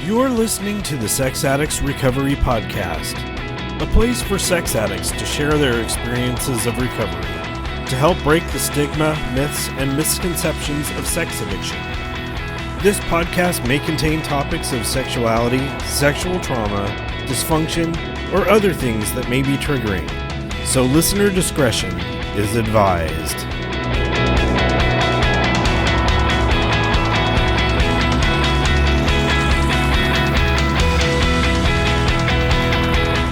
You're listening to the Sex Addicts Recovery Podcast, a place for sex addicts to share their experiences of recovery, to help break the stigma, myths, and misconceptions of sex addiction. This podcast may contain topics of sexuality, sexual trauma, dysfunction, or other things that may be triggering, so listener discretion is advised.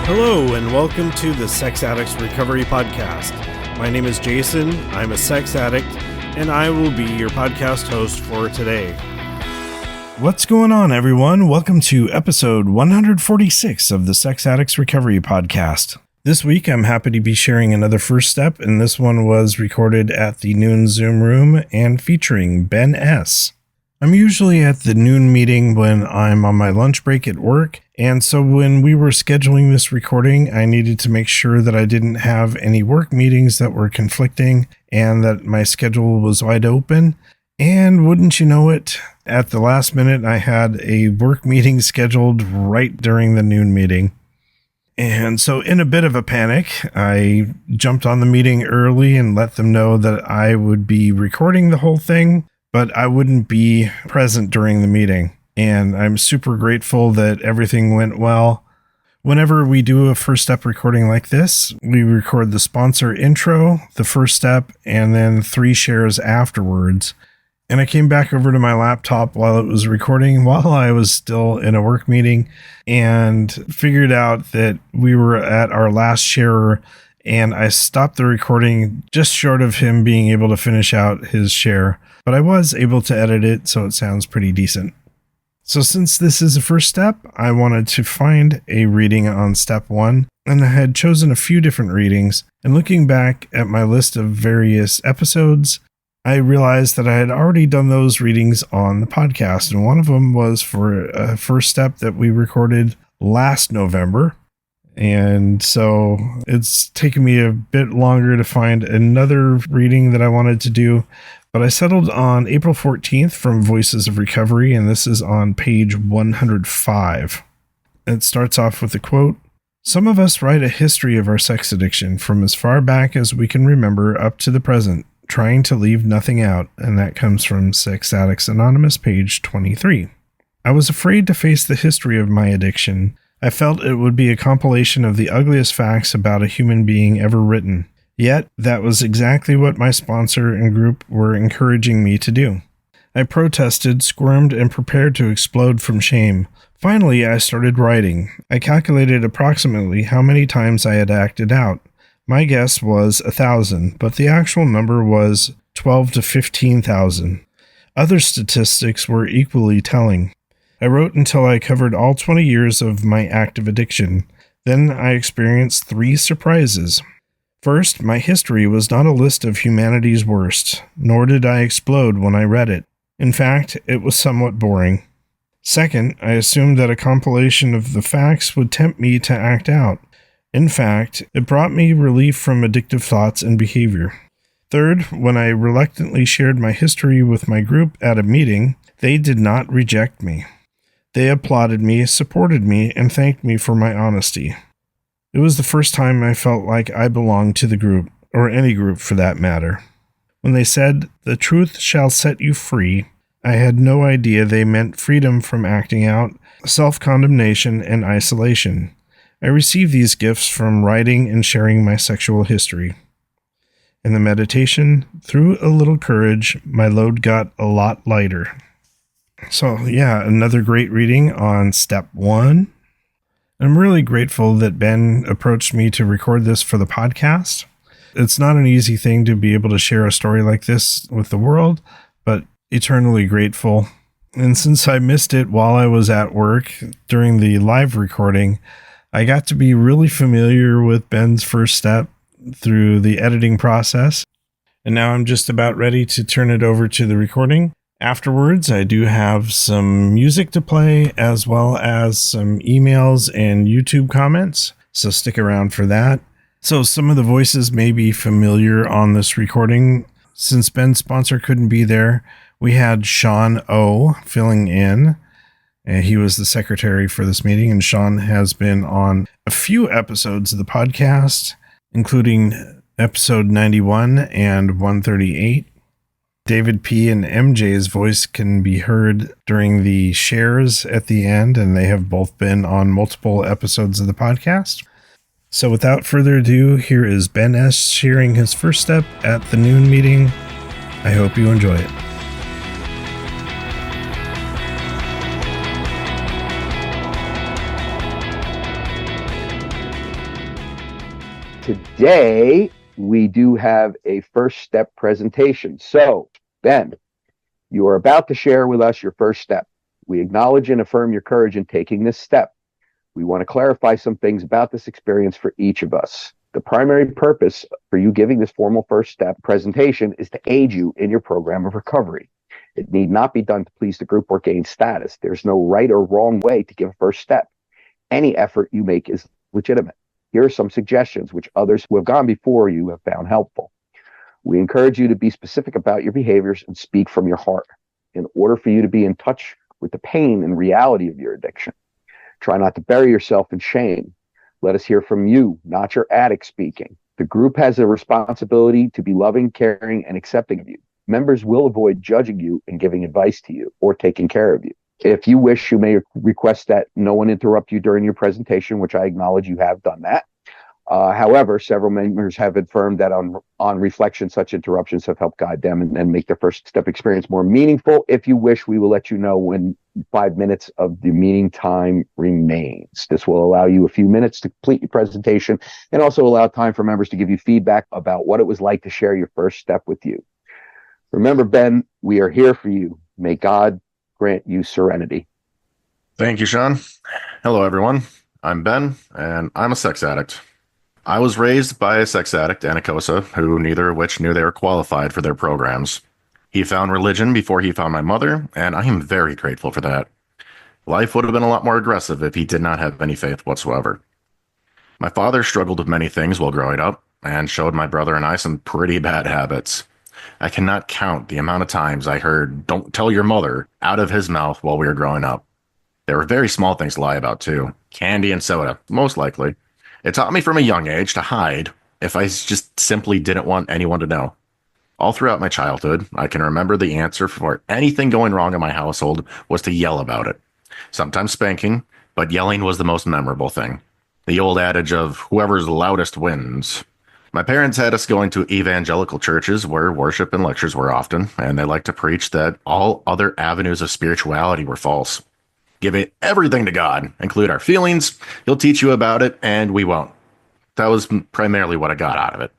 Hello, and welcome to the Sex Addicts Recovery Podcast. My name is Jason, I'm a sex addict, and I will be your podcast host for today. What's going on, everyone? Welcome to episode 146 of the Sex Addicts Recovery Podcast. This week, I'm happy to be sharing another first step, and this one was recorded at the noon Zoom room and featuring Ben S. I'm usually at the noon meeting when I'm on my lunch break at work, and so when we were scheduling this recording, I needed to make sure that I didn't have any work meetings that were conflicting and that my schedule was wide open. And wouldn't you know it, at the last minute, I had a work meeting scheduled right during the noon meeting. And so in a bit of a panic, I jumped on the meeting early and let them know that I would be recording the whole thing, but I wouldn't be present during the meeting. And I'm super grateful that everything went well. Whenever we do a first step recording like this, we record the sponsor intro, the first step, and then 3 shares afterwards. And I came back over to my laptop while it was recording, while I was still in a work meeting, and figured out that we were at our last share, and I stopped the recording just short of him being able to finish out his share. But I was able to edit it, so it sounds pretty decent. So since this is a first step, I wanted to find a reading on step 1, and I had chosen a few different readings. And looking back at my list of various episodes, I realized that I had already done those readings on the podcast, and one of them was for a first step that we recorded last November. And so it's taken me a bit longer to find another reading that I wanted to do. But I settled on April 14th from Voices of Recovery, and this is on page 105. It starts off with a quote, "Some of us write a history of our sex addiction from as far back as we can remember up to the present, trying to leave nothing out," and that comes from Sex Addicts Anonymous, page 23. "I was afraid to face the history of my addiction. I felt it would be a compilation of the ugliest facts about a human being ever written. Yet, that was exactly what my sponsor and group were encouraging me to do. I protested, squirmed, and prepared to explode from shame. Finally, I started writing. I calculated approximately how many times I had acted out. My guess was 1,000, but the actual number was 12 to 15,000. Other statistics were equally telling. I wrote until I covered all 20 years of my active addiction. Then I experienced 3 surprises. First, my history was not a list of humanity's worst, nor did I explode when I read it. In fact, it was somewhat boring. Second, I assumed that a compilation of the facts would tempt me to act out. In fact, it brought me relief from addictive thoughts and behavior. Third, when I reluctantly shared my history with my group at a meeting, they did not reject me. They applauded me, supported me, and thanked me for my honesty. It was the first time I felt like I belonged to the group, or any group for that matter. When they said, 'The truth shall set you free,' I had no idea they meant freedom from acting out, self-condemnation, and isolation. I received these gifts from writing and sharing my sexual history. In the meditation, through a little courage, my load got a lot lighter." So yeah, another great reading on step 1. I'm really grateful that Ben approached me to record this for the podcast. It's not an easy thing to be able to share a story like this with the world, but eternally grateful. And since I missed it while I was at work during the live recording, I got to be really familiar with Ben's first step through the editing process. And now I'm just about ready to turn it over to the recording. Afterwards, I do have some music to play, as well as some emails and YouTube comments, so stick around for that. So some of the voices may be familiar on this recording. Since Ben's sponsor couldn't be there, we had Sean O filling in. He was the secretary for this meeting, and Sean has been on a few episodes of the podcast, including episode 91 and 138. David P. and MJ's voice can be heard during the shares at the end, and they have both been on multiple episodes of the podcast. So without further ado, here is Ben S. sharing his first step at the noon meeting. I hope you enjoy it. Today, we do have a first step presentation. So, Ben, you are about to share with us your first step. We acknowledge and affirm your courage in taking this step. We want to clarify some things about this experience for each of us. The primary purpose for you giving this formal first step presentation is to aid you in your program of recovery. It need not be done to please the group or gain status. There's no right or wrong way to give a first step. Any effort you make is legitimate. Here are some suggestions which others who have gone before you have found helpful. We encourage you to be specific about your behaviors and speak from your heart in order for you to be in touch with the pain and reality of your addiction. Try not to bury yourself in shame. Let us hear from you, not your addict speaking. The group has a responsibility to be loving, caring, and accepting of you. Members will avoid judging you and giving advice to you or taking care of you. If you wish, you may request that no one interrupt you during your presentation, which I acknowledge you have done that. However, several members have affirmed that on reflection, such interruptions have helped guide them and make their first step experience more meaningful. If you wish, we will let you know when 5 minutes of the meeting time remains. This will allow you a few minutes to complete your presentation and also allow time for members to give you feedback about what it was like to share your first step with you. Remember, Ben, we are here for you. May God grant you serenity. Thank you, Sean. Hello, everyone. I'm Ben, and I'm a sex addict. I was raised by a sex addict and a COSA, who neither of which knew they were qualified for their programs. He found religion before he found my mother, and I am very grateful for that. Life would have been a lot more aggressive if he did not have any faith whatsoever. My father struggled with many things while growing up, and showed my brother and I some pretty bad habits. I cannot count the amount of times I heard "don't tell your mother" out of his mouth while we were growing up. There were very small things to lie about, too. Candy and soda, most likely. It taught me from a young age to hide if I just simply didn't want anyone to know. All throughout my childhood, I can remember the answer for anything going wrong in my household was to yell about it. Sometimes spanking, but yelling was the most memorable thing. The old adage of whoever's loudest wins. My parents had us going to evangelical churches where worship and lectures were often, and they liked to preach that all other avenues of spirituality were false. Give it everything to God, include our feelings, he'll teach you about it, and we won't. That was primarily what I got out of it.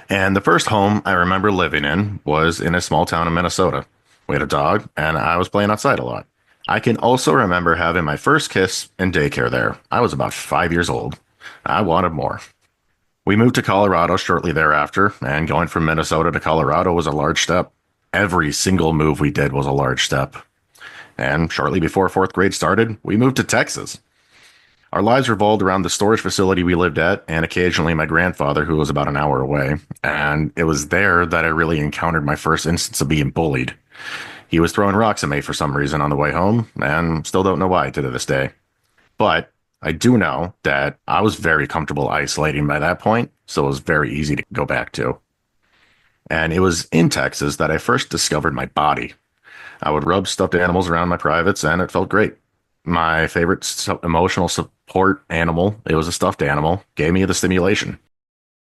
And the first home I remember living in was in a small town in Minnesota. We had a dog, and I was playing outside a lot. I can also remember having my first kiss in daycare there. I was about 5 years old. I wanted more. We moved to Colorado shortly thereafter, and going from Minnesota to Colorado was a large step. Every single move we did was a large step. And shortly before fourth grade started, we moved to Texas. Our lives revolved around the storage facility we lived at, and occasionally my grandfather, who was about an hour away. And it was there that I really encountered my first instance of being bullied. He was throwing rocks at me for some reason on the way home, and still don't know why to this day. But I do know that I was very comfortable isolating by that point, so it was very easy to go back to. And it was in Texas that I first discovered my body. I would rub stuffed animals around my privates, and it felt great. My favorite emotional support animal, it was a stuffed animal, gave me the stimulation.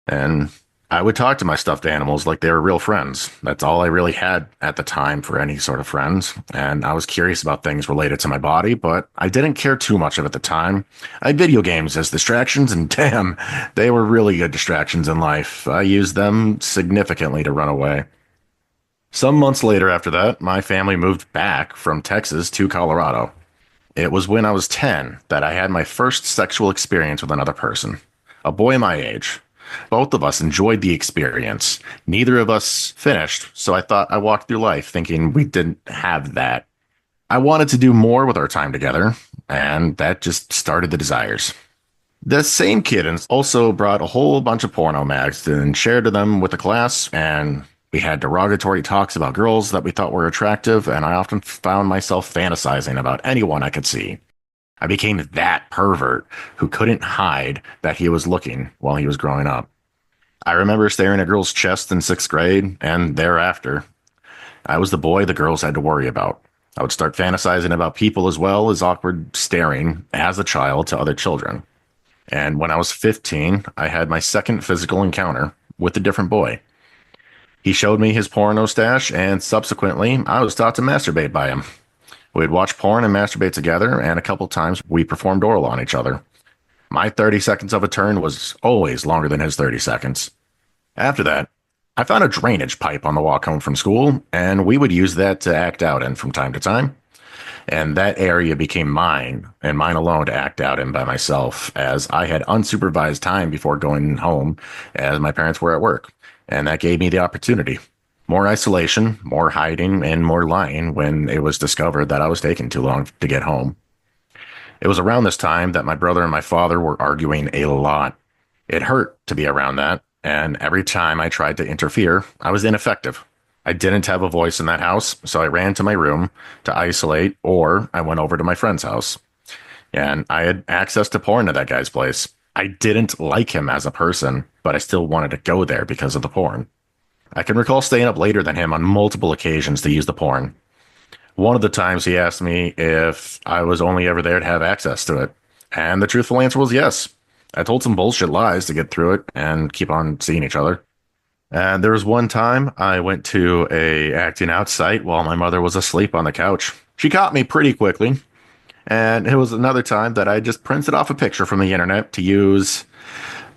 And I would talk to my stuffed animals like they were real friends. That's all I really had at the time for any sort of friends. And I was curious about things related to my body, but I didn't care too much of it at the time. I had video games as distractions, and damn, they were really good distractions in life. I used them significantly to run away. Some months later after that, my family moved back from Texas to Colorado. It was when I was 10 that I had my first sexual experience with another person, a boy my age. Both of us enjoyed the experience. Neither of us finished, so I thought I walked through life thinking we didn't have that. I wanted to do more with our time together, and that just started the desires. The same kid also brought a whole bunch of porno mags and shared them with the class, and We had derogatory talks about girls that we thought were attractive, and I often found myself fantasizing about anyone I could see. I became that pervert who couldn't hide that he was looking while he was growing up. I remember staring at a girl's chest in 6th grade and thereafter. I was the boy the girls had to worry about. I would start fantasizing about people as well as awkward staring as a child to other children. And when I was 15, I had my second physical encounter with a different boy. He showed me his porno stash, and subsequently, I was taught to masturbate by him. We'd watch porn and masturbate together, and a couple times we performed oral on each other. My 30 seconds of a turn was always longer than his 30 seconds. After that, I found a drainage pipe on the walk home from school, and we would use that to act out in from time to time. And that area became mine, and mine alone to act out in by myself, as I had unsupervised time before going home, as my parents were at work. And that gave me the opportunity. More isolation, more hiding, and more lying when it was discovered that I was taking too long to get home. It was around this time that my brother and my father were arguing a lot. It hurt to be around that, and every time I tried to interfere, I was ineffective. I didn't have a voice in that house, so I ran to my room to isolate, or I went over to my friend's house. And I had access to porn at that guy's place. I didn't like him as a person, but I still wanted to go there because of the porn. I can recall staying up later than him on multiple occasions to use the porn. One of the times he asked me if I was only ever there to have access to it, and the truthful answer was yes. I told some bullshit lies to get through it and keep on seeing each other. And there was one time I went to a acting out site while my mother was asleep on the couch. She caught me pretty quickly. And it was another time that I just printed off a picture from the internet to use.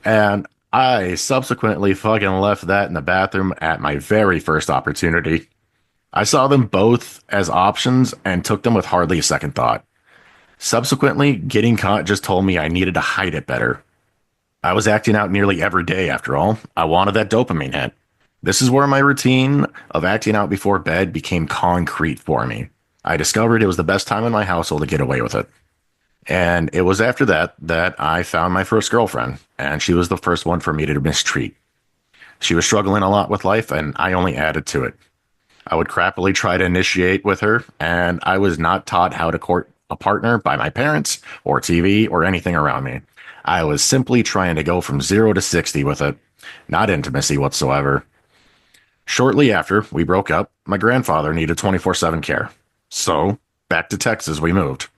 And I subsequently fucking left that in the bathroom at my very first opportunity. I saw them both as options and took them with hardly a second thought. Subsequently, getting caught just told me I needed to hide it better. I was acting out nearly every day after all. I wanted that dopamine hit. This is where my routine of acting out before bed became concrete for me. I discovered it was the best time in my household to get away with it. And it was after that that I found my first girlfriend, and she was the first one for me to mistreat. She was struggling a lot with life, and I only added to it. I would crappily try to initiate with her, and I was not taught how to court a partner by my parents or TV or anything around me. I was simply trying to go from 0 to 60 with it, not intimacy whatsoever. Shortly after we broke up, my grandfather needed 24/7 care. So, back to Texas we moved.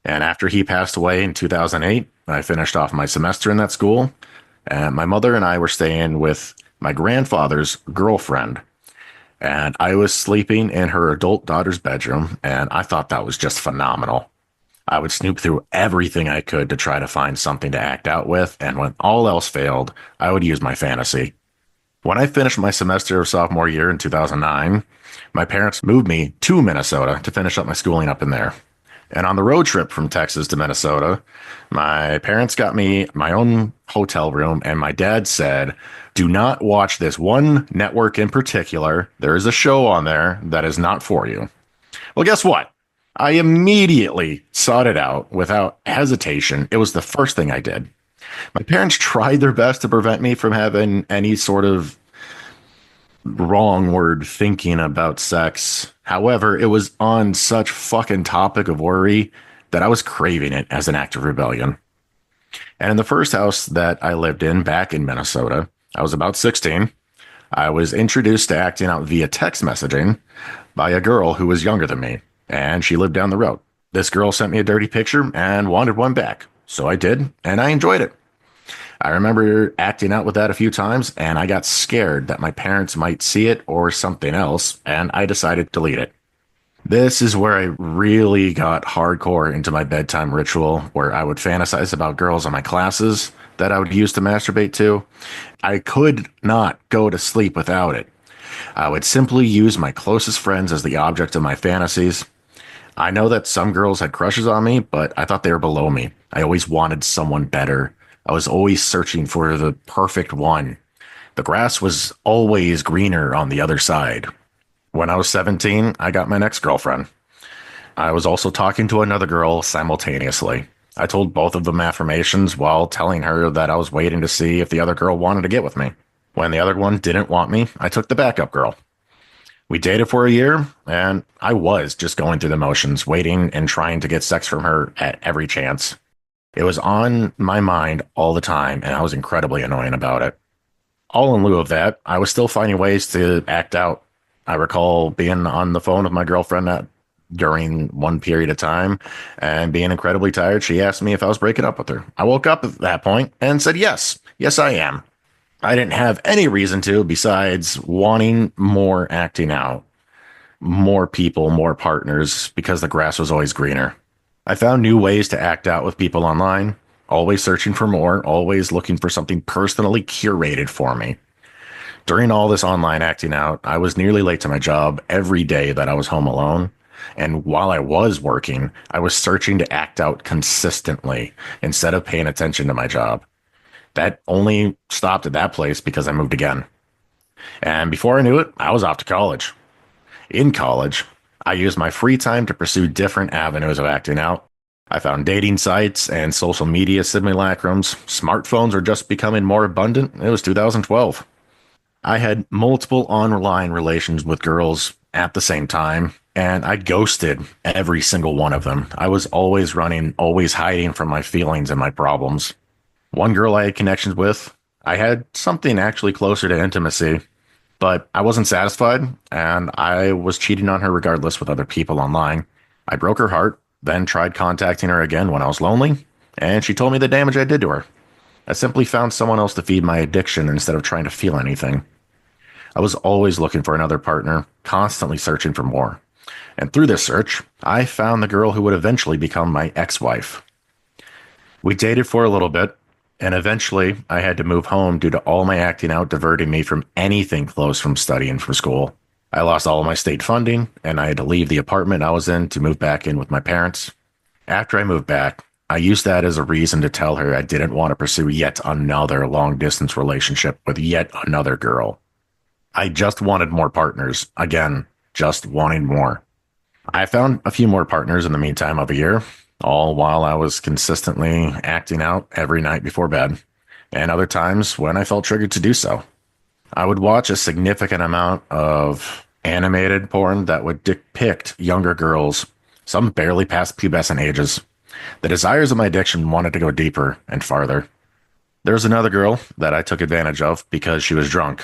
And after he passed away in 2008, I finished off my semester in that school, and my mother and I were staying with my grandfather's girlfriend. And I was sleeping in her adult daughter's bedroom, and I thought that was just phenomenal. I would snoop through everything I could to try to find something to act out with, and when all else failed, I would use my fantasy. When I finished my semester of sophomore year in 2009, my parents moved me to Minnesota to finish up my schooling up in there. And on the road trip from Texas to Minnesota, my parents got me my own hotel room, and my dad said, "Do not watch this one network in particular. There is a show on there that is not for you." Well, guess what? I immediately sought it out without hesitation. It was the first thing I did. My parents tried their best to prevent me from having any sort of wrong-word thinking about sex. However, it was on such fucking topic of worry that I was craving it as an act of rebellion. And in the first house that I lived in back in Minnesota, I was about 16. I was introduced to acting out via text messaging by a girl who was younger than me, and she lived down the road. This girl sent me a dirty picture and wanted one back, so I did, and I enjoyed it. I remember acting out with that a few times, and I got scared that my parents might see it or something else, and I decided to delete it. This is where I really got hardcore into my bedtime ritual, where I would fantasize about girls in my classes that I would use to masturbate to. I could not go to sleep without it. I would simply use my closest friends as the object of my fantasies. I know that some girls had crushes on me, but I thought they were below me. I always wanted someone better. I was always searching for the perfect one. The grass was always greener on the other side. When I was 17, I got my next girlfriend. I was also talking to another girl simultaneously. I told both of them affirmations while telling her that I was waiting to see if the other girl wanted to get with me. When the other one didn't want me, I took the backup girl. We dated for a year, and I was just going through the motions, waiting and trying to get sex from her at every chance. It was on my mind all the time, and I was incredibly annoying about it. All in lieu of that, I was still finding ways to act out. I recall being on the phone with my girlfriend during one period of time and being incredibly tired. She asked me if I was breaking up with her. I woke up at that point and said, yes. Yes, I am. I didn't have any reason to besides wanting more acting out, more people, more partners, because the grass was always greener. I found new ways to act out with people online, always searching for more, always looking for something personally curated for me. During all this online acting out, I was nearly late to my job every day that I was home alone. And while I was working, I was searching to act out consistently instead of paying attention to my job. That only stopped at that place because I moved again. And before I knew it, I was off to college. In college, I used my free time to pursue different avenues of acting out. I found dating sites and social media simulacrums. Smartphones were just becoming more abundant. It was 2012. I had multiple online relations with girls at the same time, and I ghosted every single one of them. I was always running, always hiding from my feelings and my problems. One girl I had connections with, I had something actually closer to intimacy, but I wasn't satisfied, and I was cheating on her regardless with other people online. I broke her heart, then tried contacting her again when I was lonely, and she told me the damage I did to her. I simply found someone else to feed my addiction instead of trying to feel anything. I was always looking for another partner, constantly searching for more. And through this search, I found the girl who would eventually become my ex-wife. We dated for a little bit, and eventually I had to move home due to all my acting out diverting me from anything close from studying for school. I lost all of my state funding, and I had to leave the apartment I was in to move back in with my parents. After I moved back, I used that as a reason to tell her I didn't want to pursue yet another long-distance relationship with yet another girl. I just wanted more partners. Again, just wanting more. I found a few more partners in the meantime of a year, all while I was consistently acting out every night before bed, and other times when I felt triggered to do so. I would watch a significant amount of animated porn that would depict younger girls, some barely past pubescent ages. The desires of my addiction wanted to go deeper and farther. There was another girl that I took advantage of because she was drunk,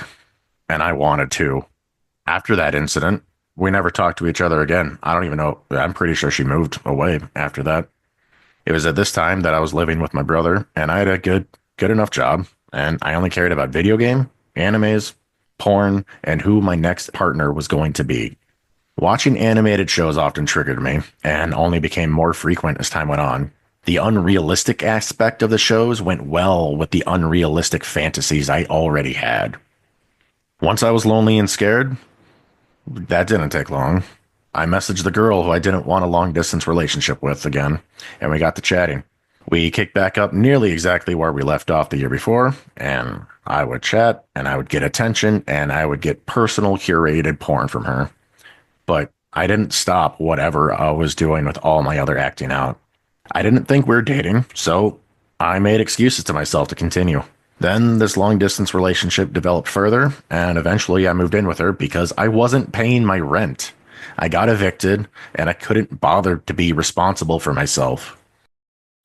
and I wanted to. After that incident, we never talked to each other again. I don't even know. I'm pretty sure she moved away after that. It was at this time that I was living with my brother, and I had a good enough job, and I only cared about video game, animes, porn, and who my next partner was going to be. Watching animated shows often triggered me, and only became more frequent as time went on. The unrealistic aspect of the shows went well with the unrealistic fantasies I already had. Once I was lonely and scared, that didn't take long. I messaged the girl who I didn't want a long-distance relationship with again, and we got to chatting. We kicked back up nearly exactly where we left off the year before, and I would chat, and I would get attention, and I would get personal curated porn from her. But I didn't stop whatever I was doing with all my other acting out. I didn't think we were dating, so I made excuses to myself to continue. Then this long-distance relationship developed further, and eventually I moved in with her because I wasn't paying my rent. I got evicted, and I couldn't bother to be responsible for myself.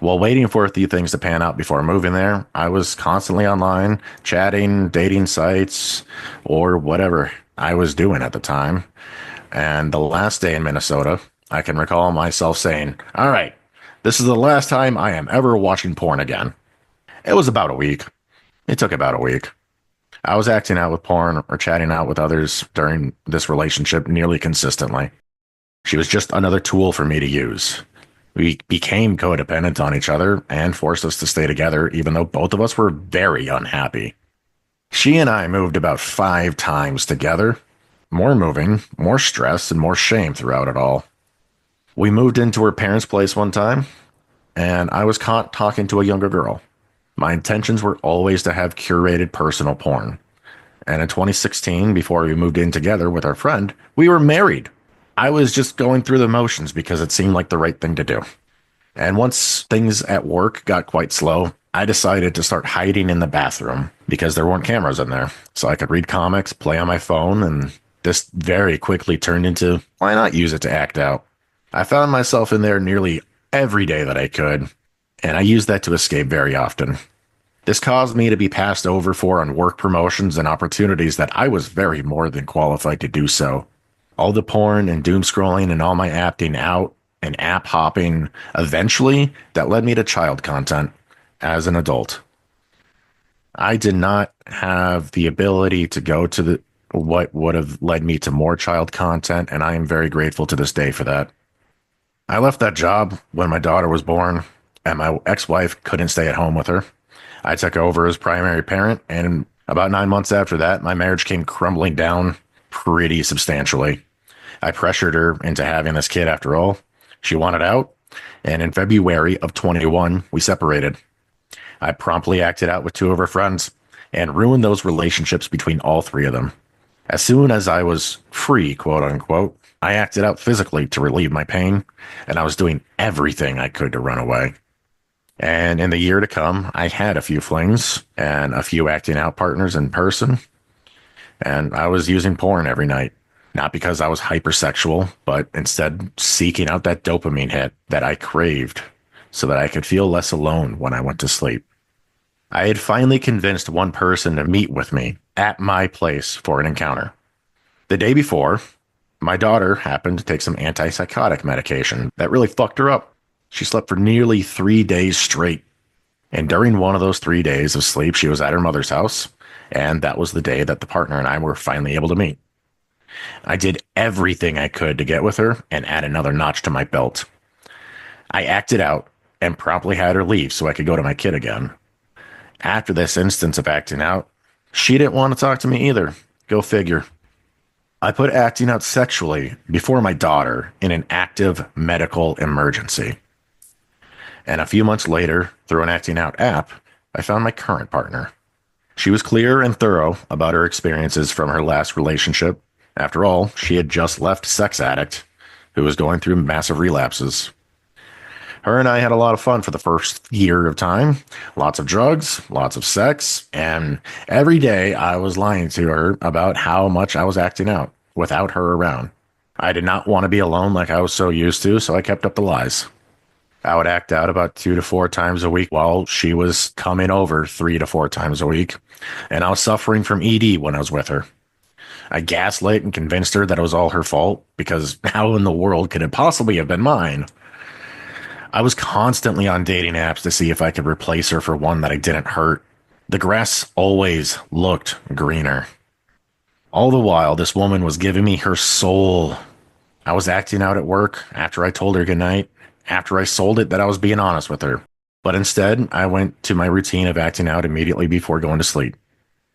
While waiting for a few things to pan out before moving there, I was constantly online, chatting, dating sites, or whatever I was doing at the time. And the last day in Minnesota, I can recall myself saying, all right, this is the last time I am ever watching porn again. It was about a week. It took about a week. I was acting out with porn or chatting out with others during this relationship nearly consistently. She was just another tool for me to use. We became codependent on each other and forced us to stay together even though both of us were very unhappy. She and I moved about 5 times together. More moving, more stress, and more shame throughout it all. We moved into her parents' place one time, and I was caught talking to a younger girl. My intentions were always to have curated personal porn. And in 2016, before we moved in together with our friend, we were married. I was just going through the motions because it seemed like the right thing to do. And once things at work got quite slow, I decided to start hiding in the bathroom because there weren't cameras in there. So I could read comics, play on my phone, and this very quickly turned into, why not use it to act out? I found myself in there nearly every day that I could, and I used that to escape very often. This caused me to be passed over for on work promotions and opportunities that I was very more than qualified to do so. All the porn and doom scrolling and all my acting out and app hopping, eventually that led me to child content as an adult. I did not have the ability to go to what would have led me to more child content, and I am very grateful to this day for that. I left that job when my daughter was born, and my ex-wife couldn't stay at home with her. I took over as primary parent, and about 9 months after that, my marriage came crumbling down pretty substantially. I pressured her into having this kid after all. She wanted out, and in February of 21, we separated. I promptly acted out with 2 of her friends and ruined those relationships between all 3 of them. As soon as I was free, quote unquote, I acted out physically to relieve my pain, and I was doing everything I could to run away. And in the year to come, I had a few flings and a few acting out partners in person, and I was using porn every night. Not because I was hypersexual, but instead seeking out that dopamine hit that I craved so that I could feel less alone when I went to sleep. I had finally convinced one person to meet with me at my place for an encounter. The day before, my daughter happened to take some antipsychotic medication that really fucked her up. She slept for nearly 3 days straight. And during one of those 3 days of sleep, she was at her mother's house. And that was the day that the partner and I were finally able to meet. I did everything I could to get with her and add another notch to my belt. I acted out and promptly had her leave so I could go to my kid again. After this instance of acting out, she didn't want to talk to me either. Go figure. I put acting out sexually before my daughter in an active medical emergency. And a few months later, through an acting out app, I found my current partner. She was clear and thorough about her experiences from her last relationship. After all, she had just left Sex Addict, who was going through massive relapses. Her and I had a lot of fun for the first year of time. Lots of drugs, lots of sex, and every day I was lying to her about how much I was acting out without her around. I did not want to be alone like I was so used to, so I kept up the lies. I would act out about 2 to 4 times a week while she was coming over 3 to 4 times a week, and I was suffering from ED when I was with her. I gaslit and convinced her that it was all her fault, because how in the world could it possibly have been mine? I was constantly on dating apps to see if I could replace her for one that I didn't hurt. The grass always looked greener. All the while, this woman was giving me her soul. I was acting out at work after I told her goodnight, after I sold it that I was being honest with her. But instead, I went to my routine of acting out immediately before going to sleep.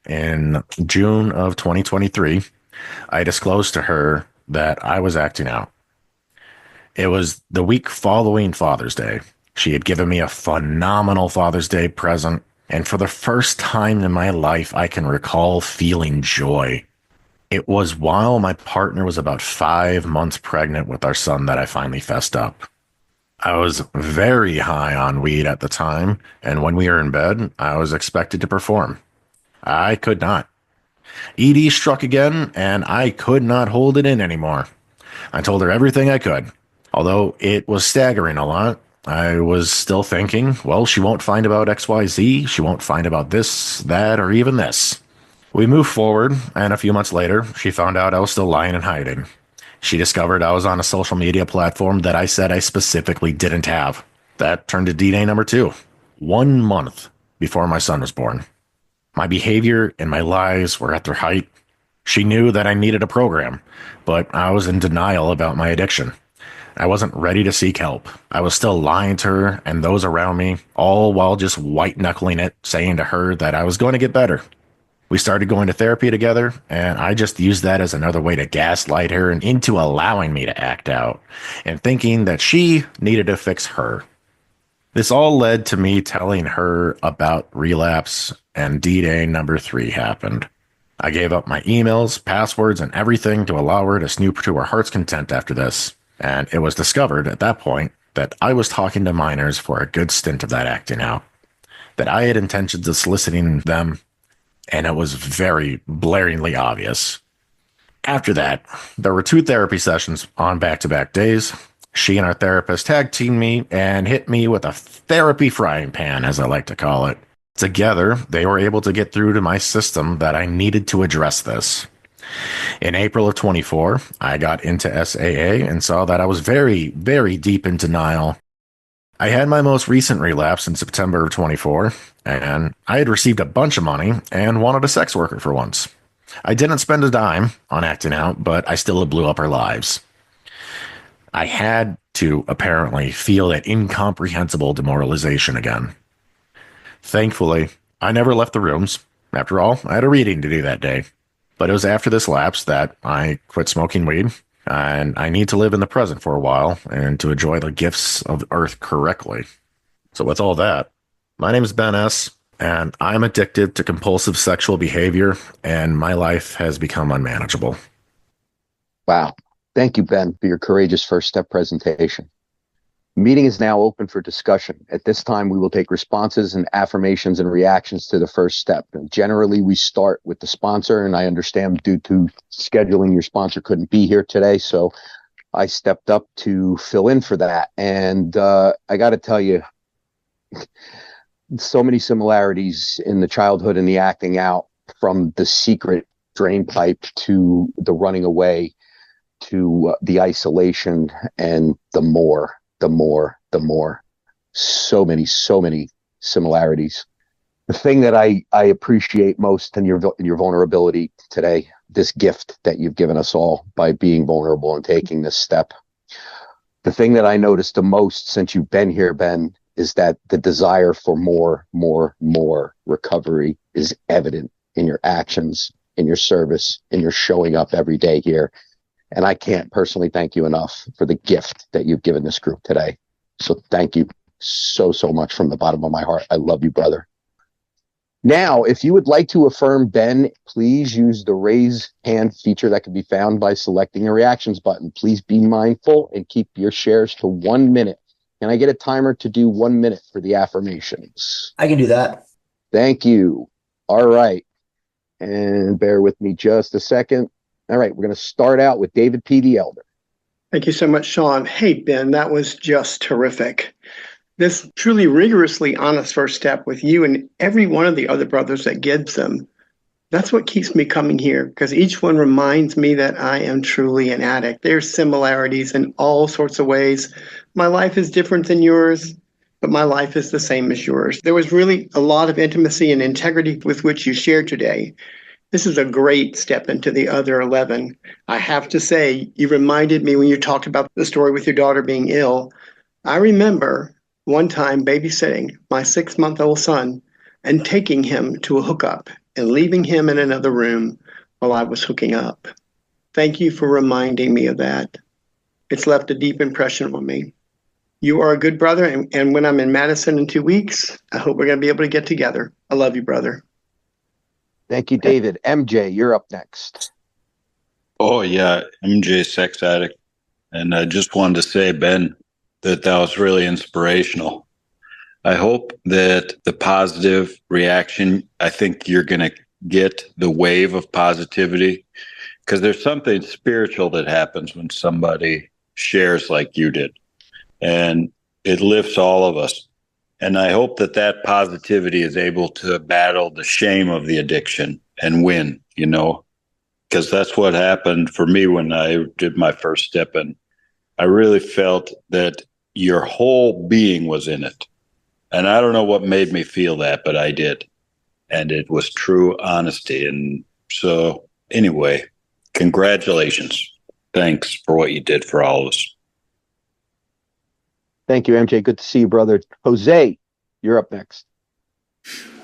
In June of 2023, I disclosed to her that I was acting out. It was the week following Father's Day. She had given me a phenomenal Father's Day present, and for the first time in my life, I can recall feeling joy. It was while my partner was about 5 months pregnant with our son that I finally fessed up. I was very high on weed at the time, and when we were in bed, I was expected to perform. I could not. ED struck again, and I could not hold it in anymore. I told her everything I could. Although it was staggering a lot, I was still thinking, well, she won't find about XYZ, she won't find about this, that, or even this. We moved forward, and a few months later, she found out I was still lying and hiding. She discovered I was on a social media platform that I said I specifically didn't have. That turned to D-Day number 2, 1 month before my son was born. My behavior and my lies were at their height. She knew that I needed a program, but I was in denial about my addiction. I wasn't ready to seek help. I was still lying to her and those around me, all while just white-knuckling it, saying to her that I was going to get better. We started going to therapy together, and I just used that as another way to gaslight her and into allowing me to act out, and thinking that she needed to fix her. This all led to me telling her about relapse, and D-Day number 3 happened. I gave up my emails, passwords, and everything to allow her to snoop to her heart's content after this. And it was discovered at that point that I was talking to minors for a good stint of that acting out, that I had intentions of soliciting them and it was very blaringly obvious. After that, there were 2 therapy sessions on back-to-back days. She and our therapist tag-teamed me and hit me with a therapy frying pan, as I like to call it. Together, they were able to get through to my system that I needed to address this. In April of 24, I got into SAA and saw that I was very, very deep in denial. I had my most recent relapse in September of 24, and I had received a bunch of money and wanted a sex worker for once. I didn't spend a dime on acting out, but I still blew up our lives. I had to apparently feel that incomprehensible demoralization again. Thankfully, I never left the rooms. After all, I had a reading to do that day. But it was after this lapse that I quit smoking weed, and I need to live in the present for a while and to enjoy the gifts of Earth correctly. So with all that, my name is Ben S., and I'm addicted to compulsive sexual behavior, and my life has become unmanageable. Wow. Thank you, Ben, for your courageous first step presentation. The meeting is now open for discussion. At this time, we will take responses and affirmations and reactions to the first step. And generally, we start with the sponsor, and I understand due to scheduling, your sponsor couldn't be here today, so I stepped up to fill in for that. And I got to tell you, so many similarities in the childhood and the acting out, from the secret drain pipe to the running away to the isolation and the more. So many similarities. The thing that I appreciate most in your vulnerability today, this gift that you've given us all by being vulnerable and taking this step. The thing that I noticed the most since you've been here, Ben, is that the desire for more recovery is evident in your actions, in your service, in your showing up every day here. And I can't personally thank you enough for the gift that you've given this group today. So thank you so much from the bottom of my heart. I love you, brother. Now, if you would like to affirm Ben, please use the raise hand feature that can be found by selecting a reactions button. Please be mindful and keep your shares to 1 minute. Can I get a timer to do 1 minute for the affirmations? I can do that. Thank you. All right. And bear with me just a second. All right, we're going to start out with David P. the Elder. Thank you so much, Sean. Hey, Ben, that was just terrific. This truly rigorously honest first step with you and every one of the other brothers that gives them, that's what keeps me coming here, because each one reminds me that I am truly an addict. There's similarities in all sorts of ways. My life is different than yours, but my life is the same as yours. There was really a lot of intimacy and integrity with which you shared today. This is a great step into the other 11. I have to say, you reminded me when you talked about the story with your daughter being ill. I remember one time babysitting my 6-month-old son and taking him to a hookup and leaving him in another room while I was hooking up. Thank you for reminding me of that. It's left a deep impression on me. You are a good brother, and when I'm in Madison in 2 weeks, I hope we're going to be able to get together. I love you, brother. Thank you, David. MJ, you're up next. Oh, yeah, MJ, sex addict. And I just wanted to say, Ben, that was really inspirational. I hope that the positive reaction, I think you're going to get the wave of positivity, because there's something spiritual that happens when somebody shares like you did, and it lifts all of us. And I hope that positivity is able to battle the shame of the addiction and win, because that's what happened for me when I did my first step. And I really felt that your whole being was in it. And I don't know what made me feel that, but I did. And it was true honesty. And so anyway, congratulations. Thanks for what you did for all of us. Thank you, MJ. Good to see you, brother. Jose, you're up next.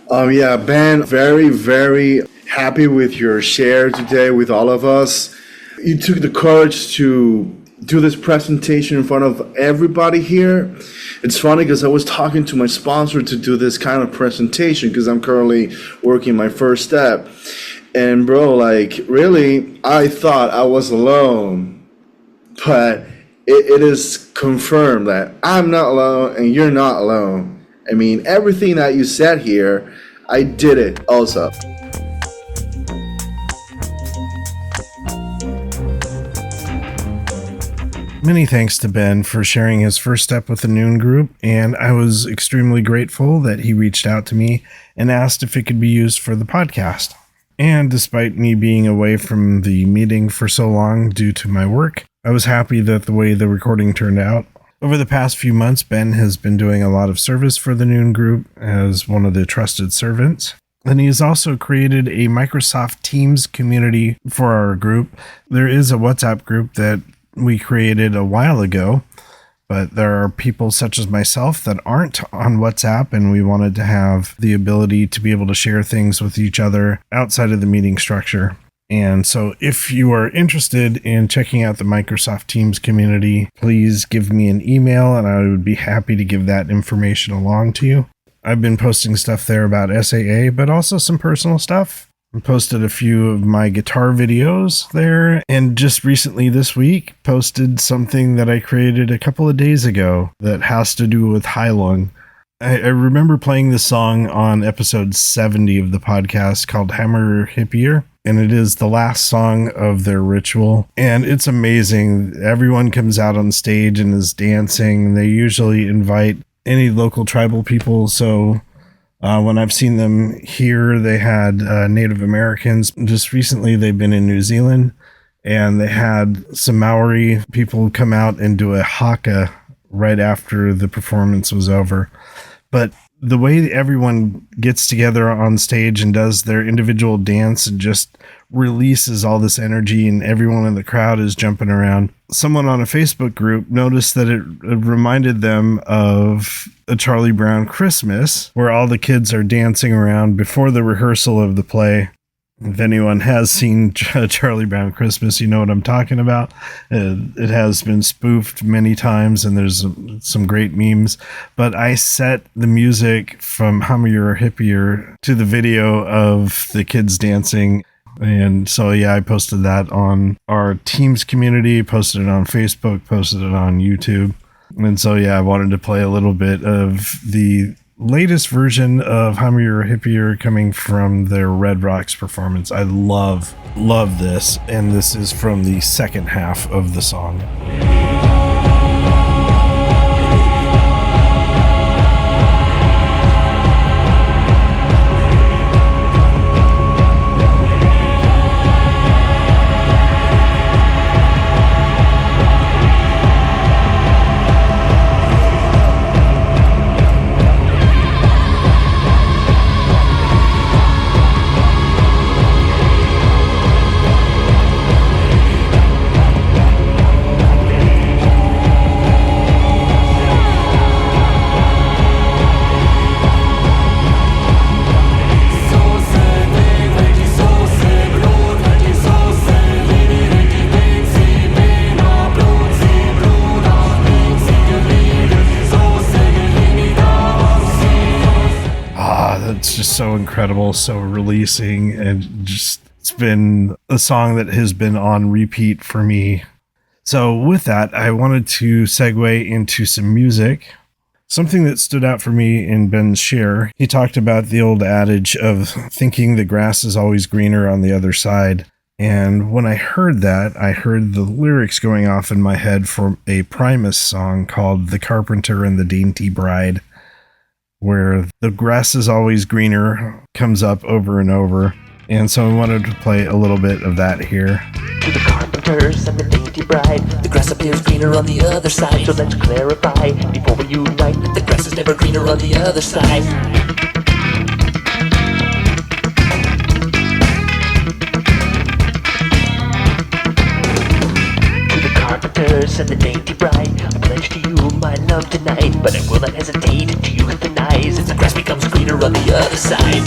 Yeah, Ben, very, very happy with your share today with all of us. You took the courage to do this presentation in front of everybody here. It's funny because I was talking to my sponsor to do this kind of presentation because I'm currently working my first step. And bro, really, I thought I was alone, but it is confirmed that I'm not alone and you're not alone. I mean, everything that you said here, I did it also. Many thanks to Ben for sharing his first step with the Noon group, and I was extremely grateful that he reached out to me and asked if it could be used for the podcast. And despite me being away from the meeting for so long due to my work, I was happy that the way the recording turned out. Over the past few months, Ben has been doing a lot of service for the Noon group as one of the trusted servants. And he has also created a Microsoft Teams community for our group. There is a WhatsApp group that we created a while ago, but there are people such as myself that aren't on WhatsApp, and we wanted to have the ability to be able to share things with each other outside of the meeting structure. And so if you are interested in checking out the Microsoft Teams community, please give me an email and I would be happy to give that information along to you. I've been posting stuff there about SAA, but also some personal stuff. I posted a few of my guitar videos there, and just recently this week posted something that I created a couple of days ago that has to do with Heilung. I remember playing this song on episode 70 of the podcast called Hammer Hippier, and it is the last song of their ritual, and it's amazing. Everyone comes out on stage and is dancing. They usually invite any local tribal people, so when I've seen them here, they had Native Americans. Just recently, they've been in New Zealand, and they had some Maori people come out and do a haka right after the performance was over. But the way everyone gets together on stage and does their individual dance and just releases all this energy, and everyone in the crowd is jumping around. Someone on a Facebook group noticed that it reminded them of a Charlie Brown Christmas, where all the kids are dancing around before the rehearsal of the play. If anyone has seen Charlie Brown Christmas, you know what I'm talking about. It has been spoofed many times, and there's some great memes. But I set the music from Hummer Hippier to the video of the kids dancing. And so, yeah, I posted that on our Teams community, posted it on Facebook, posted it on YouTube. And so, yeah, I wanted to play a little bit of the latest version of Hummer Hippier coming from their Red Rocks performance. I love this. And this is from the second half of the song. It's just so incredible, so releasing, and just it's been a song that has been on repeat for me. So with that, I wanted to segue into some music. Something that stood out for me in Ben's share, he talked about the old adage of thinking the grass is always greener on the other side. And when I heard that, I heard the lyrics going off in my head for a Primus song called The Carpenter and the Dainty Bride, where the grass is always greener comes up over and over. And so I wanted to play a little bit of that here. To the carpenters and the dainty bride, the grass appears greener on the other side. So let's clarify before we unite that the grass is never greener on the other side. To the carpenters and the dainty bride, I pledge to you my love tonight, but I will not hesitate to you euthanize if the grass becomes greener on the other side.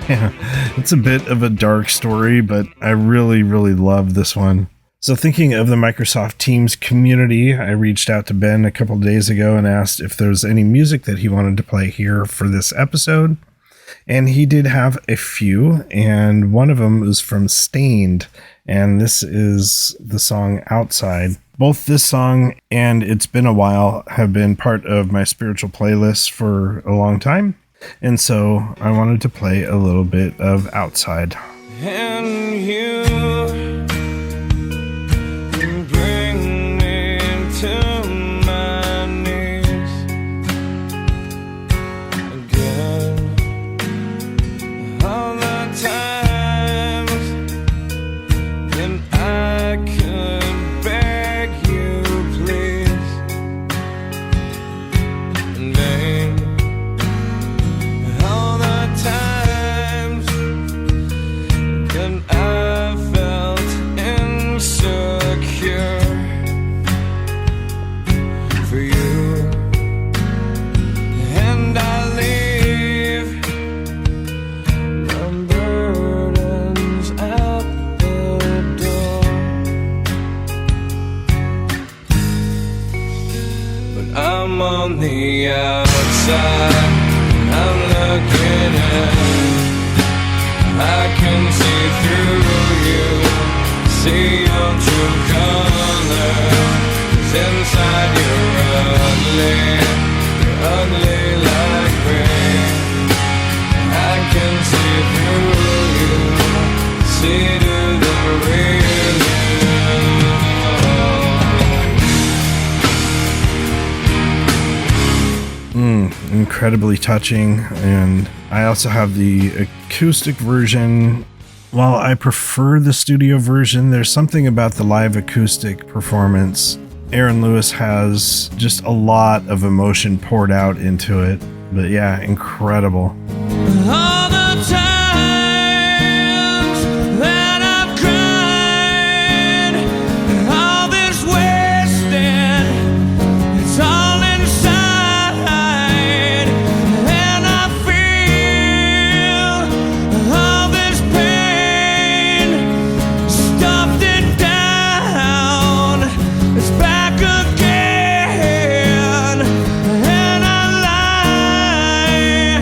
Yeah, it's a bit of a dark story, but I really, really love this one. So thinking of the Microsoft Teams community, I reached out to Ben a couple days ago and asked if there was any music that he wanted to play here for this episode. And he did have a few, and one of them is from Stained, and this is the song Outside. Both this song and It's Been a While have been part of my spiritual playlist for a long time, and so I wanted to play a little bit of Outside. And you bring me to my knees again. All the times when I could beg you, please, in vain. All the times when I felt insecure for you, and I leave my burdens out the door. But I'm on the outside, I'm looking in. I can see through you, see your true colors. Inside you're ugly like rain. I can see through you, see to the real you. Incredibly touching, and I also have the acoustic version. While I prefer the studio version, there's something about the live acoustic performance. Aaron Lewis has just a lot of emotion poured out into it. But yeah, incredible. All the times that I've cried, all this wasted, it's all inside, and I feel all this pain, stuffed it down, it's back again, and I lie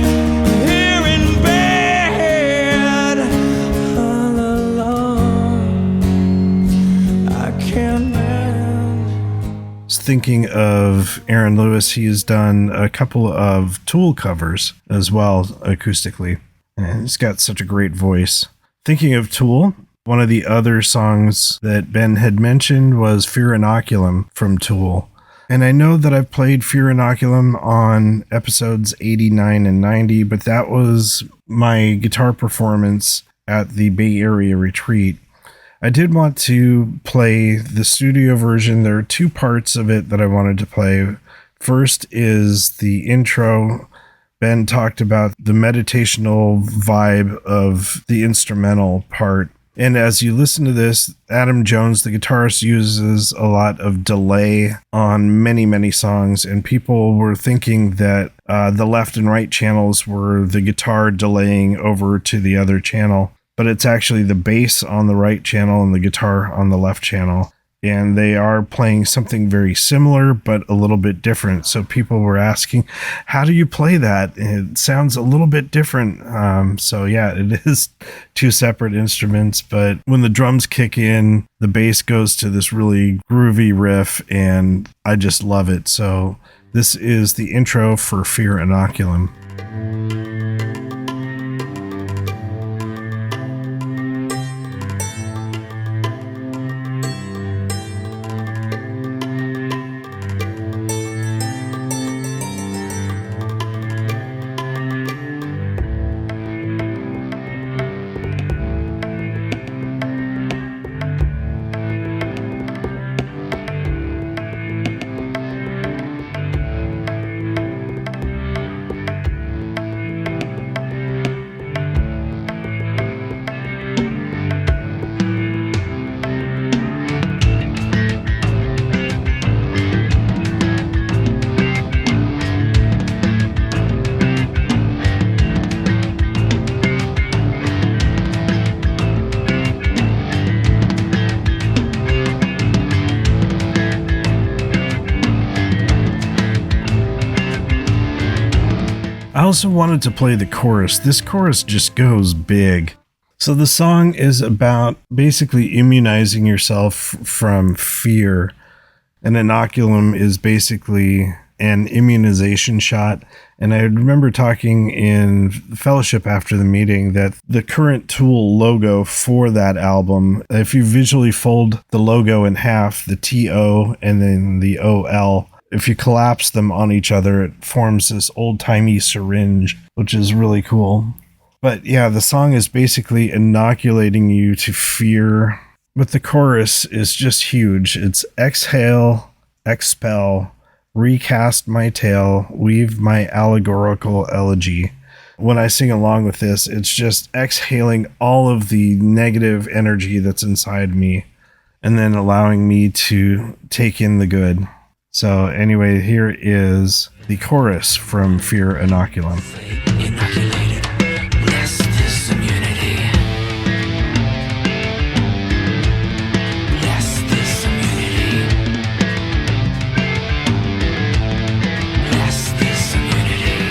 here in bed all alone. I can't mend. Thinking of Aaron Lewis, he's done a couple of Tool covers as well acoustically, and he's got such a great voice. Thinking of Tool, one of the other songs that Ben had mentioned was Fear Inoculum from Tool. And I know that I've played Fear Inoculum on episodes 89 and 90, but that was my guitar performance at the Bay Area retreat. I did want to play the studio version. There are two parts of it that I wanted to play. First is the intro. Ben talked about the meditational vibe of the instrumental part. And as you listen to this, Adam Jones, the guitarist, uses a lot of delay on many, many songs. And people were thinking that the left and right channels were the guitar delaying over to the other channel. But it's actually the bass on the right channel and the guitar on the left channel. And they are playing something very similar, but a little bit different. So people were asking, how do you play that? It sounds a little bit different. So yeah, it is two separate instruments, but when the drums kick in, the bass goes to this really groovy riff, and I just love it. So this is the intro for Fear Inoculum. also wanted to play the chorus. This chorus just goes big. So the song is about basically immunizing yourself from fear. An inoculum is basically an immunization shot. And I remember talking in fellowship after the meeting that the current Tool logo for that album, if you visually fold the logo in half, the TO and then the OL, if you collapse them on each other, it forms this old-timey syringe, which is really cool. But yeah, the song is basically inoculating you to fear. But the chorus is just huge. It's exhale, expel, recast my tale, weave my allegorical elegy. When I sing along with this, it's just exhaling all of the negative energy that's inside me and then allowing me to take in the good. So anyway, here is the chorus from Fear Inoculum. Inoculated, bless this immunity. Bless this immunity. Bless this immunity.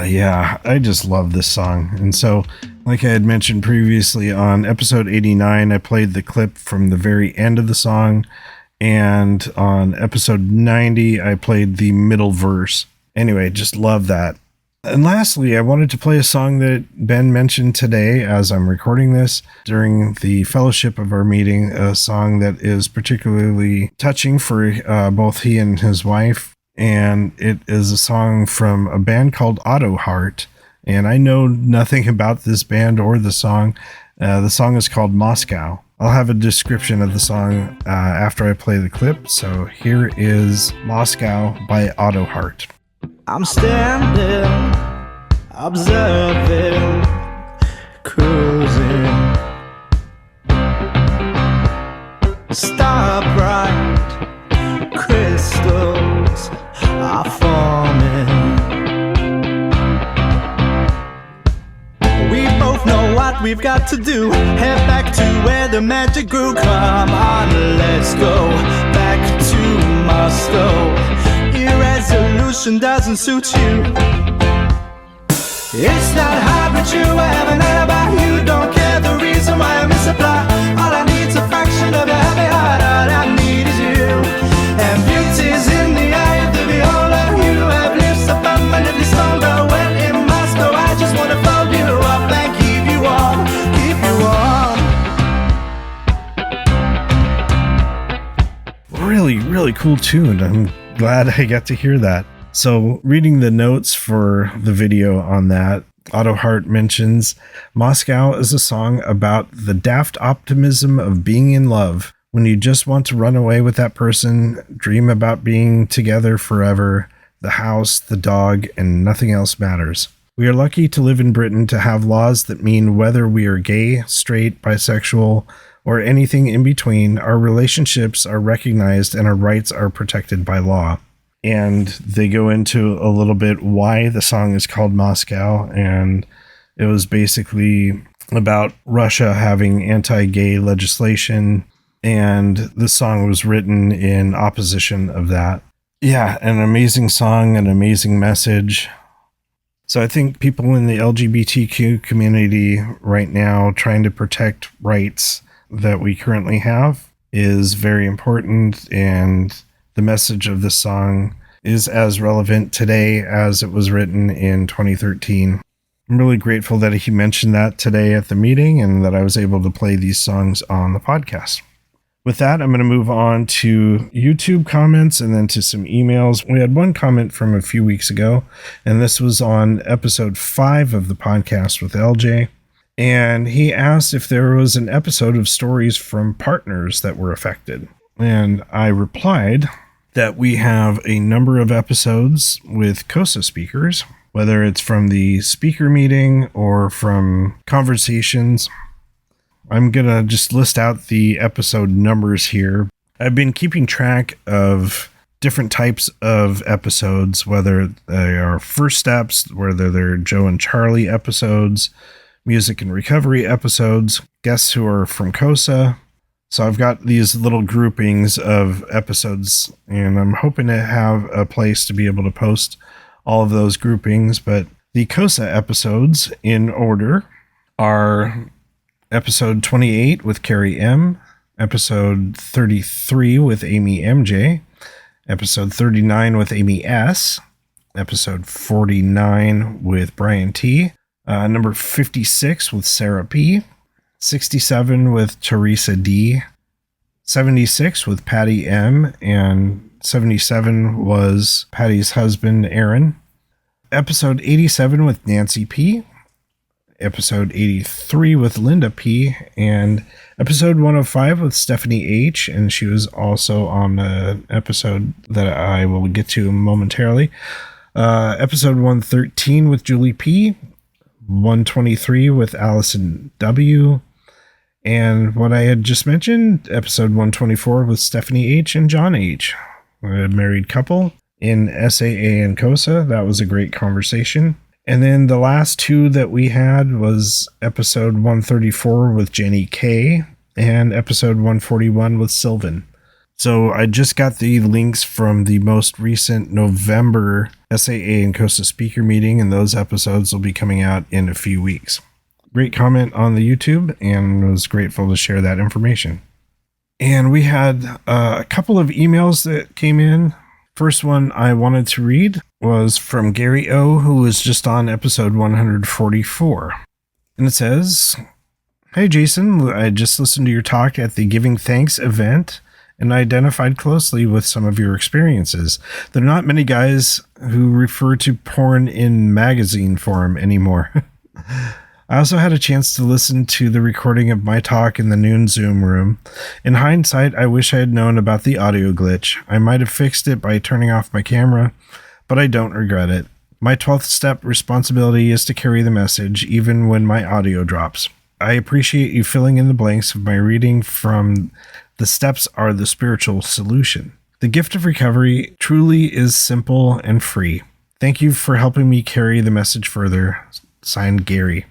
Yeah, I just love this song. And so, like I had mentioned previously on episode 89, I played the clip from the very end of the song. And on episode 90, I played the middle verse. Anyway, just love that. And lastly, I wanted to play a song that Ben mentioned today as I'm recording this during the fellowship of our meeting, a song that is particularly touching for both he and his wife. And it is a song from a band called Auto Heart. And I know nothing about this band or the song. The song is called Moscow. I'll have a description of the song after I play the clip. So here is Moscow by Auto Heart. I'm standing, observing, cruising. Star bright, crystals are forming. We both know what we've got to do. Head back to where the magic grew. Come on, let's go back to Moscow. Irresolution doesn't suit you. It's not hard, but you have an alibi. You don't care the reason why I misapply. All I need's a fraction of your happy heart. All I need is you. And beauty's in the eye of the beholder. You have lips abundantly stronger. When in Moscow, I just wanna fold you up and keep you warm, keep you warm. Really cool tune. I'm glad I got to hear that. So reading the notes for the video on that, Auto Heart mentions Moscow is a song about the daft optimism of being in love. When you just want to run away with that person, dream about being together forever, the house, the dog, and nothing else matters. We are lucky to live in Britain to have laws that mean whether we are gay, straight, bisexual, or anything in between, our relationships are recognized and our rights are protected by law. And they go into a little bit why the song is called Moscow, and it was basically about Russia having anti-gay legislation, and the song was written in opposition of that. Yeah, an amazing song, an amazing message. So I think people in the LGBTQ community right now trying to protect rights that we currently have is very important, and the message of this song is as relevant today as it was written in 2013. I'm really grateful that he mentioned that today at the meeting and that I was able to play these songs on the podcast. With that, I'm going to move on to YouTube comments and then to some emails. We had one comment from a few weeks ago, and this was on episode 5 of the podcast with LJ. And he asked if there was an episode of stories from partners that were affected. And I replied that we have a number of episodes with COSA speakers, whether it's from the speaker meeting or from conversations. I'm going to just list out the episode numbers here. I've been keeping track of different types of episodes, whether they are first steps, whether they're Joe and Charlie episodes, music and recovery episodes, guests who are from COSA. So I've got these little groupings of episodes, and I'm hoping to have a place to be able to post all of those groupings. But the COSA episodes in order are episode 28 with Carrie M, episode 33 with Amy MJ, episode 39 with Amy S, episode 49 with Brian T, number 56 with Sarah P, 67 with Teresa D, 76 with Patty M, and 77 was Patty's husband, Aaron. Episode 87 with Nancy P, episode 83 with Linda P, and episode 105 with Stephanie H, and she was also on an episode that I will get to momentarily. Episode 113 with Julie P, 123 with Allison W, and what I had just mentioned, episode 124 with Stephanie H and John H, a married couple in SAA and COSA. That was a great conversation. And then the last two that we had was episode 134 with Jenny K and episode 141 with Sylvan. So I just got the links from the most recent November SAA and COSA speaker meeting, and those episodes will be coming out in a few weeks. Great comment on the YouTube, and was grateful to share that information. And we had a couple of emails that came in. First one I wanted to read was from Gary O, who was just on episode 144. And it says, "Hey Jason, I just listened to your talk at the Giving Thanks event and identified closely with some of your experiences. There are not many guys who refer to porn in magazine form anymore." I also had a chance to listen to the recording of my talk in the noon Zoom room. In hindsight, I wish I had known about the audio glitch. I might have fixed it by turning off my camera, but I don't regret it. My 12th step responsibility is to carry the message, even when my audio drops. I appreciate you filling in the blanks of my reading from "The steps are the spiritual solution." The gift of recovery truly is simple and free. Thank you for helping me carry the message further. Signed, Gary.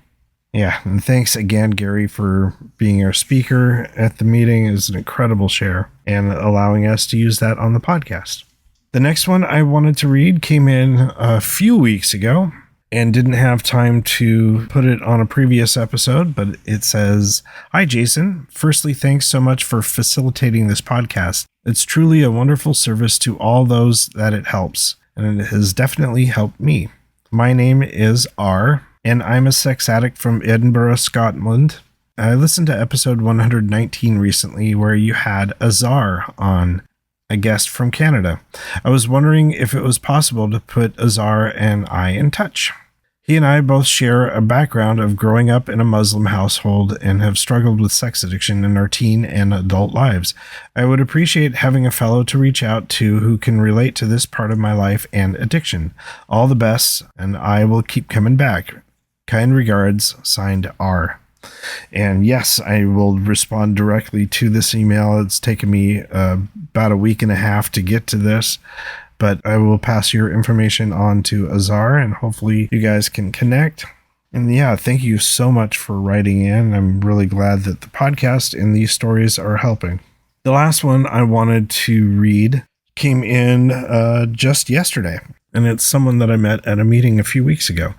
Yeah, and thanks again, Gary, for being our speaker at the meeting. It was an incredible share and allowing us to use that on the podcast. The next one I wanted to read came in a few weeks ago and didn't have time to put it on a previous episode, but it says, "Hi, Jason. Firstly, thanks so much for facilitating this podcast. It's truly a wonderful service to all those that it helps, and it has definitely helped me. My name is R, and I'm a sex addict from Edinburgh, Scotland. I listened to episode 119 recently where you had Azar on, a guest from Canada. I was wondering if it was possible to put Azar and I in touch. He and I both share a background of growing up in a Muslim household and have struggled with sex addiction in our teen and adult lives. I would appreciate having a fellow to reach out to who can relate to this part of my life and addiction. All the best, and I will keep coming back. Kind regards, signed R." And yes, I will respond directly to this email. It's taken me about a week and a half to get to this, but I will pass your information on to Azar, and hopefully you guys can connect. And yeah, thank you so much for writing in. I'm really glad that the podcast and these stories are helping. The last one I wanted to read came in just yesterday, and it's someone that I met at a meeting a few weeks ago.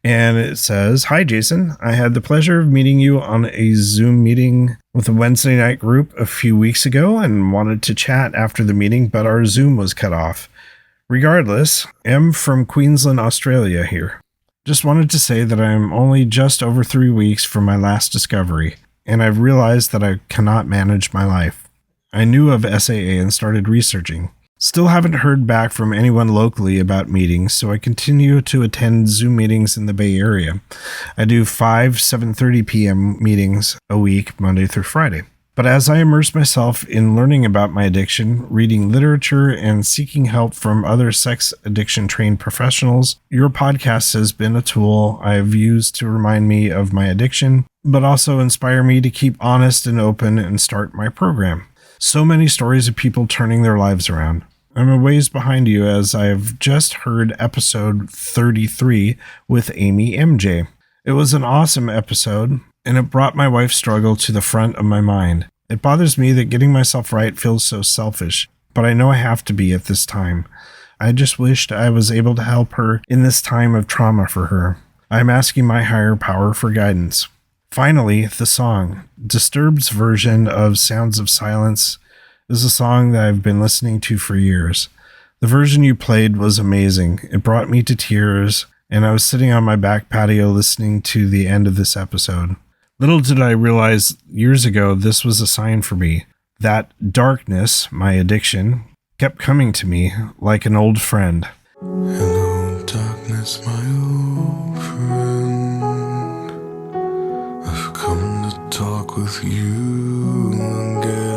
And it says, "Hi, Jason. I had the pleasure of meeting you on a Zoom meeting with a Wednesday night group a few weeks ago and wanted to chat after the meeting, but our Zoom was cut off. Regardless, I'm from Queensland, Australia here. Just wanted to say that I'm only just over 3 weeks from my last discovery, and I've realized that I cannot manage my life. I knew of SAA and started researching. Still haven't heard back from anyone locally about meetings, so I continue to attend Zoom meetings in the Bay Area. I do 7:30 p.m. meetings a week, Monday through Friday. But as I immerse myself in learning about my addiction, reading literature, and seeking help from other sex addiction trained professionals, your podcast has been a tool I have used to remind me of my addiction, but also inspire me to keep honest and open and start my program. So many stories of people turning their lives around. I'm a ways behind you as I have just heard episode 33 with Amy MJ. It was an awesome episode, and it brought my wife's struggle to the front of my mind. It bothers me that getting myself right feels so selfish, but I know I have to be at this time. I just wished I was able to help her in this time of trauma for her. I'm asking my higher power for guidance. Finally, the song. Disturbed's version of Sounds of Silence is a song that I've been listening to for years. The version you played was amazing. It brought me to tears, and I was sitting on my back patio listening to the end of this episode. Little did I realize years ago this was a sign for me. That darkness, my addiction, kept coming to me like an old friend. Hello, darkness, my old friend. I've come to talk with you again.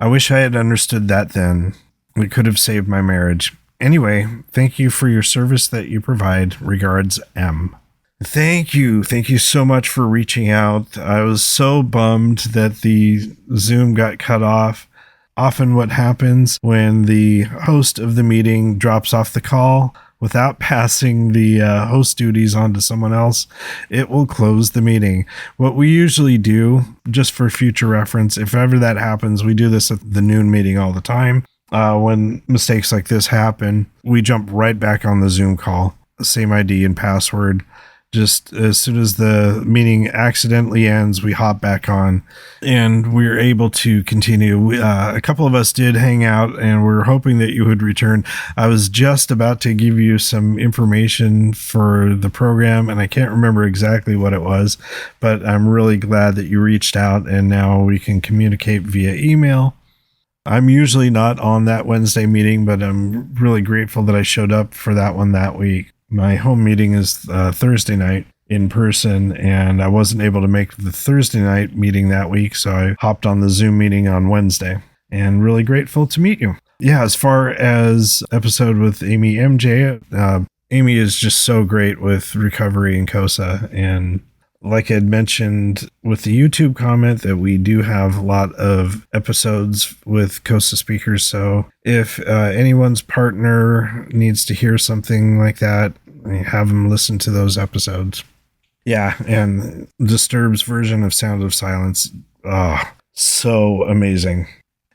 I wish I had understood that then. It could have saved my marriage. Anyway, thank you for your service that you provide. Regards, M. Thank you. Thank you so much for reaching out. I was so bummed that the Zoom got cut off. Often what happens when the host of the meeting drops off the call without passing the host duties on to someone else, it will close the meeting. What we usually do, just for future reference, if ever that happens, we do this at the noon meeting all the time. When mistakes like this happen, we jump right back on the Zoom call. Same ID and password. Just as soon as the meeting accidentally ends, we hop back on and we're able to continue. A couple of us did hang out and we're hoping that you would return. I was just about to give you some information for the program and I can't remember exactly what it was, but I'm really glad that you reached out and now we can communicate via email. I'm usually not on that Wednesday meeting, but I'm really grateful that I showed up for that one that week. My home meeting is Thursday night in person, and I wasn't able to make the Thursday night meeting that week, so I hopped on the Zoom meeting on Wednesday, and really grateful to meet you. Yeah, as far as episode with Amy MJ, Amy is just so great with recovery and COSA, and like I had mentioned with the YouTube comment that we do have a lot of episodes with COSA speakers. So if anyone's partner needs to hear something like that, have them listen to those episodes. Yeah. And Disturbed's version of Sound of Silence. Oh, so amazing.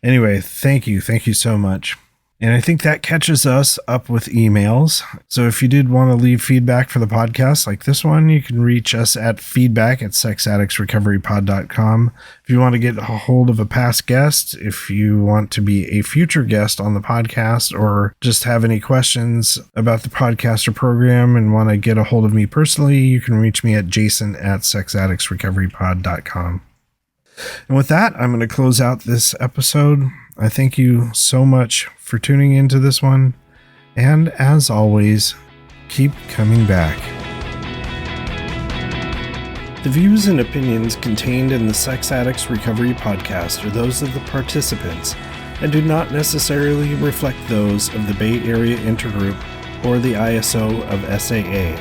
Anyway, thank you. Thank you so much. And I think that catches us up with emails. So if you did want to leave feedback for the podcast like this one, you can reach us at feedback@sexaddictsrecoverypod.com. If you want to get a hold of a past guest, if you want to be a future guest on the podcast, or just have any questions about the podcast or program and want to get a hold of me personally, you can reach me at jason@sexaddictsrecoverypod.com. And with that, I'm going to close out this episode. I thank you so much for tuning into this one. And as always, keep coming back. The views and opinions contained in the Sex Addicts Recovery Podcast are those of the participants and do not necessarily reflect those of the Bay Area Intergroup or the ISO of SAA.